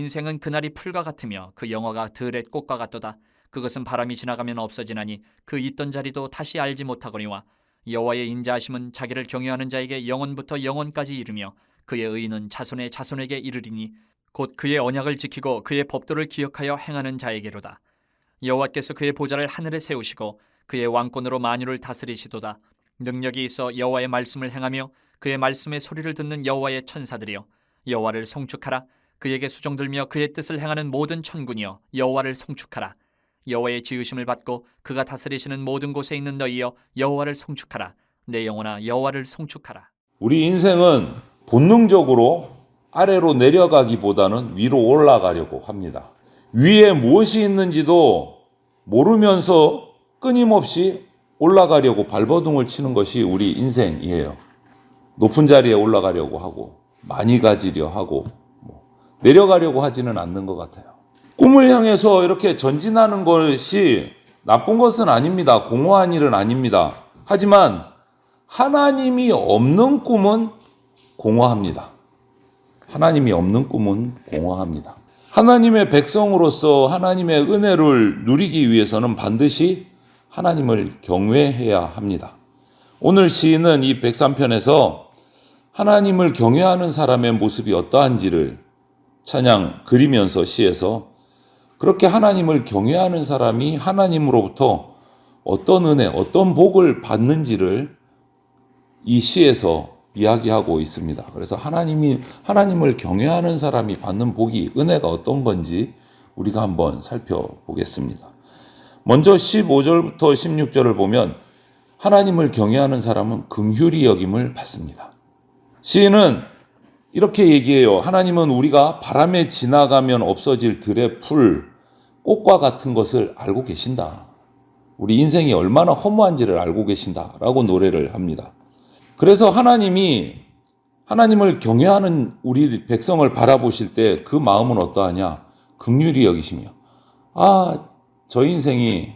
인생은 그날이 풀과 같으며 그 영화가 들의 꽃과 같도다. 그것은 바람이 지나가면 없어지나니 그 있던 자리도 다시 알지 못하거니와 여호와의 인자하심은 자기를 경외하는 자에게 영원부터 영원까지 이르며 그의 의는 자손의 자손에게 이르리니 곧 그의 언약을 지키고 그의 법도를 기억하여 행하는 자에게로다. 여호와께서 그의 보좌를 하늘에 세우시고 그의 왕권으로 만유를 다스리시도다. 능력이 있어 여호와의 말씀을 행하며 그의 말씀의 소리를 듣는 여호와의 천사들이여 여호와를 송축하라. 그에게 수종들며 그의 뜻을 행하는 모든 천군이여 여호와를 송축하라. 여호와의 지으심을 받고 그가 다스리시는 모든 곳에 있는 너희여 여호와를 송축하라. 내 영혼아 여호와를 송축하라. 우리 인생은 본능적으로 아래로 내려가기보다는 위로 올라가려고 합니다. 위에 무엇이 있는지도 모르면서 끊임없이 올라가려고 발버둥을 치는 것이 우리 인생이에요. 높은 자리에 올라가려고 하고 많이 가지려 하고 내려가려고 하지는 않는 것 같아요. 꿈을 향해서 이렇게 전진하는 것이 나쁜 것은 아닙니다. 공허한 일은 아닙니다. 하지만 하나님이 없는 꿈은 공허합니다. 하나님이 없는 꿈은 공허합니다. 하나님의 백성으로서 하나님의 은혜를 누리기 위해서는 반드시 하나님을 경외해야 합니다. 오늘 시인은 이 103편에서 하나님을 경외하는 사람의 모습이 어떠한지를 찬양 그리면서 시에서 그렇게 하나님을 경외하는 사람이 하나님으로부터 어떤 은혜, 어떤 복을 받는지를 이 시에서 이야기하고 있습니다. 그래서 하나님을 경외하는 사람이 받는 복이, 은혜가 어떤 건지 우리가 한번 살펴보겠습니다. 먼저 15절부터 16절을 보면 하나님을 경외하는 사람은 긍휼히 여김을 받습니다. 시인은 이렇게 얘기해요. 하나님은 우리가 바람에 지나가면 없어질 들의 풀, 꽃과 같은 것을 알고 계신다. 우리 인생이 얼마나 허무한지를 알고 계신다라고 노래를 합니다. 그래서 하나님을 경외하는 우리 백성을 바라보실 때 그 마음은 어떠하냐? 긍휼히 여기시며 저 인생이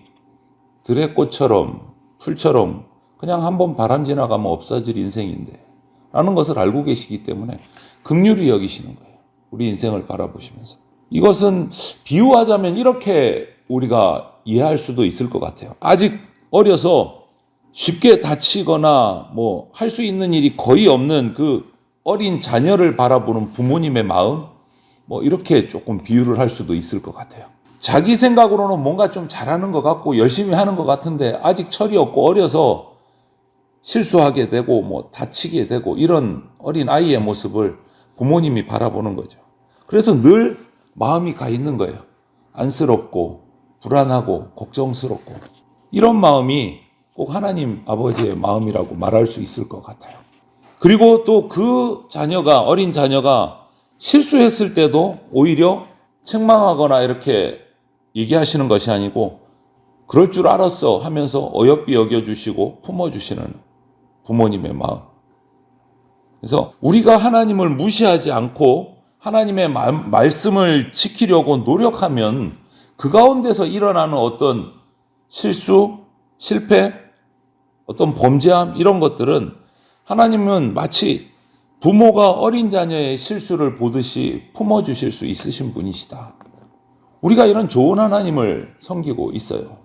들의 꽃처럼 풀처럼 그냥 한번 바람 지나가면 없어질 인생인데 라는 것을 알고 계시기 때문에 긍휼히 여기시는 거예요. 우리 인생을 바라보시면서. 이것은 비유하자면 이렇게 우리가 이해할 수도 있을 것 같아요. 아직 어려서 쉽게 다치거나 할 수 있는 일이 거의 없는 그 어린 자녀를 바라보는 부모님의 마음, 이렇게 조금 비유를 할 수도 있을 것 같아요. 자기 생각으로는 뭔가 좀 잘하는 것 같고 열심히 하는 것 같은데 아직 철이 없고 어려서 실수하게 되고 다치게 되고 이런 어린 아이의 모습을 부모님이 바라보는 거죠. 그래서 늘 마음이 가 있는 거예요. 안쓰럽고 불안하고 걱정스럽고 이런 마음이 꼭 하나님 아버지의 마음이라고 말할 수 있을 것 같아요. 그리고 또 그 어린 자녀가 실수했을 때도 오히려 책망하거나 이렇게 얘기하시는 것이 아니고 그럴 줄 알았어 하면서 어여삐 여겨주시고 품어주시는 부모님의 마음. 그래서 우리가 하나님을 무시하지 않고 하나님의 말씀을 지키려고 노력하면 그 가운데서 일어나는 어떤 실수, 실패, 어떤 범죄함 이런 것들은 하나님은 마치 부모가 어린 자녀의 실수를 보듯이 품어주실 수 있으신 분이시다. 우리가 이런 좋은 하나님을 섬기고 있어요.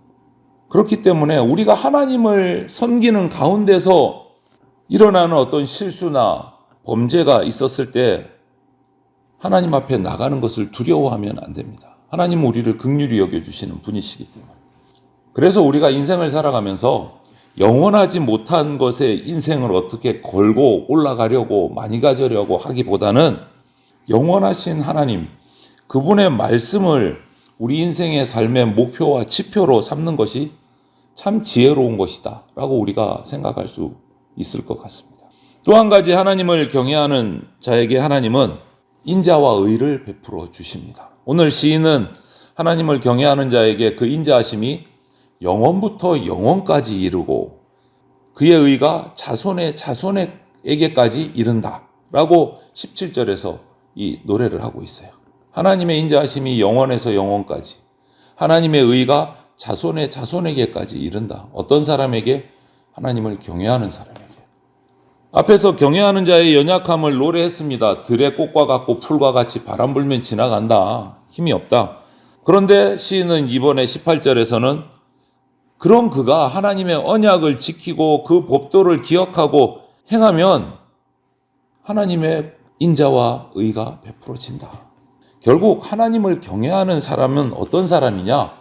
그렇기 때문에 우리가 하나님을 섬기는 가운데서 일어나는 어떤 실수나 범죄가 있었을 때 하나님 앞에 나가는 것을 두려워하면 안 됩니다. 하나님은 우리를 긍휼히 여겨주시는 분이시기 때문에. 그래서 우리가 인생을 살아가면서 영원하지 못한 것에 인생을 어떻게 걸고 올라가려고 많이 가져려고 하기보다는 영원하신 하나님, 그분의 말씀을 우리 인생의 삶의 목표와 지표로 삼는 것이 참 지혜로운 것이다 라고 우리가 생각할 수 있을 것 같습니다. 또 한 가지 하나님을 경외하는 자에게 하나님은 인자와 의를 베풀어 주십니다. 오늘 시인은 하나님을 경외하는 자에게 그 인자하심이 영원부터 영원까지 이르고 그의 의가 자손의 자손에게까지 이른다 라고 17절에서 이 노래를 하고 있어요. 하나님의 인자하심이 영원에서 영원까지, 하나님의 의가 자손의 자손에게까지 이른다. 어떤 사람에게? 하나님을 경외하는 사람에게. 앞에서 경외하는 자의 연약함을 노래했습니다. 들의 꽃과 같고 풀과 같이 바람 불면 지나간다. 힘이 없다. 그런데 시인은 이번에 18절에서는 그런 그가 하나님의 언약을 지키고 그 법도를 기억하고 행하면 하나님의 인자와 의가 베풀어진다. 결국 하나님을 경외하는 사람은 어떤 사람이냐?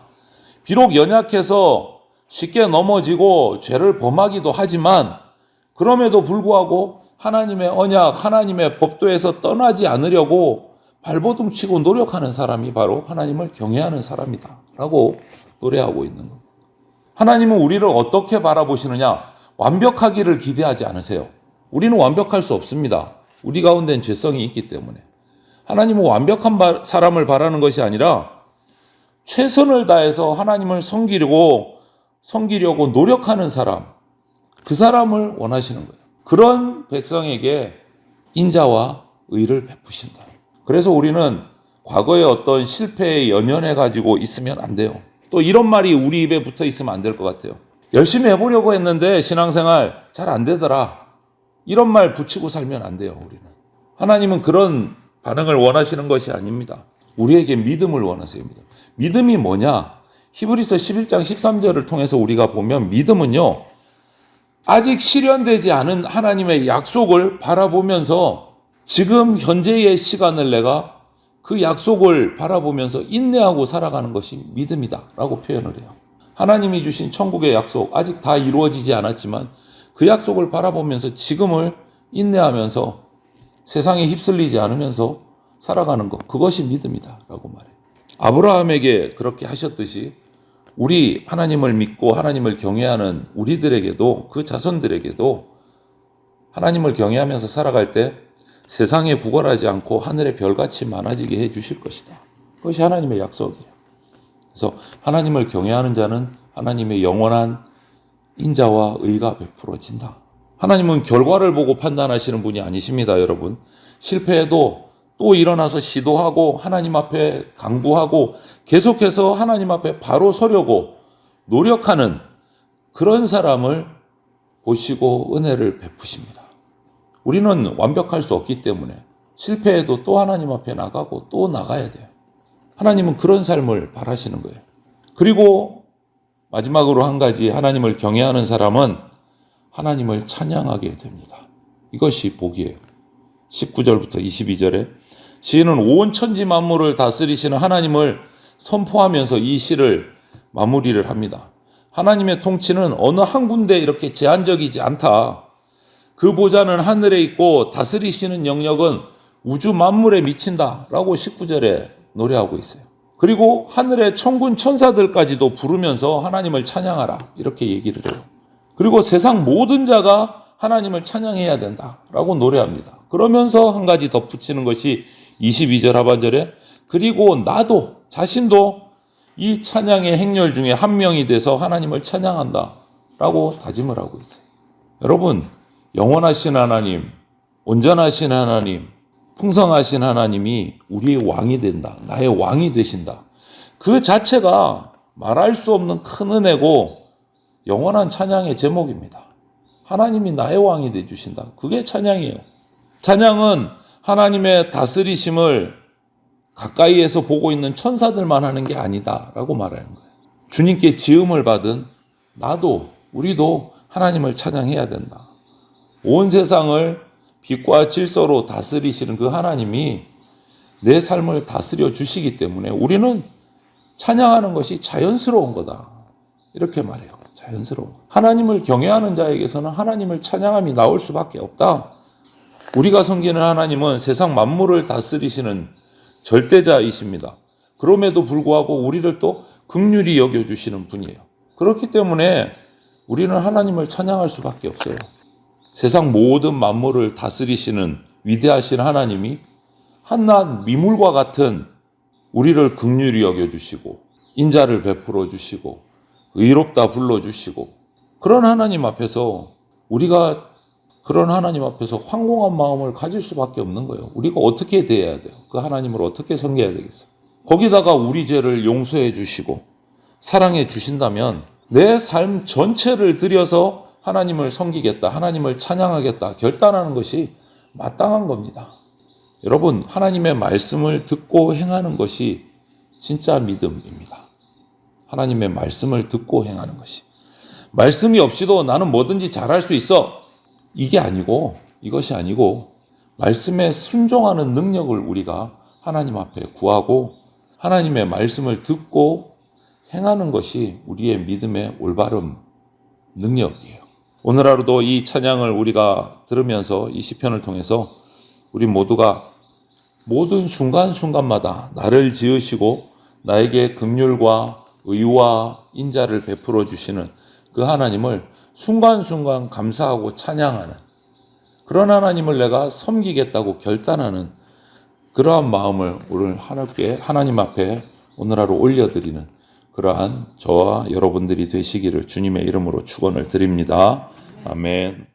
비록 연약해서 쉽게 넘어지고 죄를 범하기도 하지만 그럼에도 불구하고 하나님의 언약, 하나님의 법도에서 떠나지 않으려고 발버둥 치고 노력하는 사람이 바로 하나님을 경외하는 사람이다 라고 노래하고 있는 겁니다. 하나님은 우리를 어떻게 바라보시느냐? 완벽하기를 기대하지 않으세요. 우리는 완벽할 수 없습니다. 우리 가운데는 죄성이 있기 때문에. 하나님은 완벽한 사람을 바라는 것이 아니라 최선을 다해서 하나님을 섬기려고 노력하는 사람, 그 사람을 원하시는 거예요. 그런 백성에게 인자와 의를 베푸신다. 그래서 우리는 과거의 어떤 실패에 연연해가지고 있으면 안 돼요. 또 이런 말이 우리 입에 붙어 있으면 안 될 것 같아요. 열심히 해보려고 했는데 신앙생활 잘 안 되더라. 이런 말 붙이고 살면 안 돼요, 우리는. 하나님은 그런 반응을 원하시는 것이 아닙니다. 우리에게 믿음을 원하세요. 믿음이 뭐냐? 히브리서 11장 13절을 통해서 우리가 보면 믿음은요, 아직 실현되지 않은 하나님의 약속을 바라보면서 지금 현재의 시간을 내가 그 약속을 바라보면서 인내하고 살아가는 것이 믿음이다 라고 표현을 해요. 하나님이 주신 천국의 약속 아직 다 이루어지지 않았지만 그 약속을 바라보면서 지금을 인내하면서 세상에 휩쓸리지 않으면서 살아가는 것, 그것이 믿음이다 라고 말해요. 아브라함에게 그렇게 하셨듯이 우리 하나님을 믿고 하나님을 경외하는 우리들에게도, 그 자손들에게도 하나님을 경외하면서 살아갈 때 세상에 구걸하지 않고 하늘의 별같이 많아지게 해 주실 것이다. 그것이 하나님의 약속이에요. 그래서 하나님을 경외하는 자는 하나님의 영원한 인자와 의가 베풀어진다. 하나님은 결과를 보고 판단하시는 분이 아니십니다, 여러분. 실패해도 또 일어나서 시도하고 하나님 앞에 강구하고 계속해서 하나님 앞에 바로 서려고 노력하는 그런 사람을 보시고 은혜를 베푸십니다. 우리는 완벽할 수 없기 때문에 실패해도 또 하나님 앞에 나가고 또 나가야 돼요. 하나님은 그런 삶을 바라시는 거예요. 그리고 마지막으로 한 가지, 하나님을 경외하는 사람은 하나님을 찬양하게 됩니다. 이것이 복이에요. 19절부터 22절에 시인은 온 천지 만물을 다스리시는 하나님을 선포하면서 이 시를 마무리를 합니다. 하나님의 통치는 어느 한 군데 이렇게 제한적이지 않다. 그 보좌는 하늘에 있고 다스리시는 영역은 우주 만물에 미친다 라고 19절에 노래하고 있어요. 그리고 하늘의 천군 천사들까지도 부르면서 하나님을 찬양하라 이렇게 얘기를 해요. 그리고 세상 모든 자가 하나님을 찬양해야 된다 라고 노래합니다. 그러면서 한 가지 덧붙이는 것이 22절 하반절에 그리고 나도 자신도 이 찬양의 행렬 중에 한 명이 돼서 하나님을 찬양한다 라고 다짐을 하고 있어요. 여러분, 영원하신 하나님, 온전하신 하나님, 풍성하신 하나님이 우리의 왕이 된다. 나의 왕이 되신다. 그 자체가 말할 수 없는 큰 은혜고 영원한 찬양의 제목입니다. 하나님이 나의 왕이 되주신다. 그게 찬양이에요. 찬양은 하나님의 다스리심을 가까이에서 보고 있는 천사들만 하는 게 아니다라고 말하는 거예요. 주님께 지음을 받은 나도, 우리도 하나님을 찬양해야 된다. 온 세상을 빛과 질서로 다스리시는 그 하나님이 내 삶을 다스려 주시기 때문에 우리는 찬양하는 것이 자연스러운 거다. 이렇게 말해요. 자연스러운 거. 하나님을 경외하는 자에게서는 하나님을 찬양함이 나올 수밖에 없다. 우리가 섬기는 하나님은 세상 만물을 다스리시는 절대자이십니다. 그럼에도 불구하고 우리를 또 긍휼히 여겨주시는 분이에요. 그렇기 때문에 우리는 하나님을 찬양할 수밖에 없어요. 세상 모든 만물을 다스리시는 위대하신 하나님이 한낱 미물과 같은 우리를 긍휼히 여겨주시고 인자를 베풀어 주시고 의롭다 불러주시고 그런 하나님 앞에서 우리가 그런 하나님 앞에서 황공한 마음을 가질 수밖에 없는 거예요. 우리가 어떻게 대해야 돼요? 그 하나님을 어떻게 섬겨야 되겠어요? 거기다가 우리 죄를 용서해 주시고 사랑해 주신다면 내 삶 전체를 들여서 하나님을 섬기겠다, 하나님을 찬양하겠다 결단하는 것이 마땅한 겁니다. 여러분, 하나님의 말씀을 듣고 행하는 것이 진짜 믿음입니다. 하나님의 말씀을 듣고 행하는 것이. 말씀이 없이도 나는 뭐든지 잘할 수 있어. 이것이 아니고 말씀에 순종하는 능력을 우리가 하나님 앞에 구하고 하나님의 말씀을 듣고 행하는 것이 우리의 믿음의 올바른 능력이에요. 오늘 하루도 이 찬양을 우리가 들으면서 이 시편을 통해서 우리 모두가 모든 순간순간마다 나를 지으시고 나에게 긍휼과 의와 인자를 베풀어 주시는 그 하나님을 순간순간 감사하고 찬양하는 그런 하나님을 내가 섬기겠다고 결단하는 그러한 마음을 오늘 하나님 앞에 오늘 하루 올려드리는 그러한 저와 여러분들이 되시기를 주님의 이름으로 축원을 드립니다. 아멘.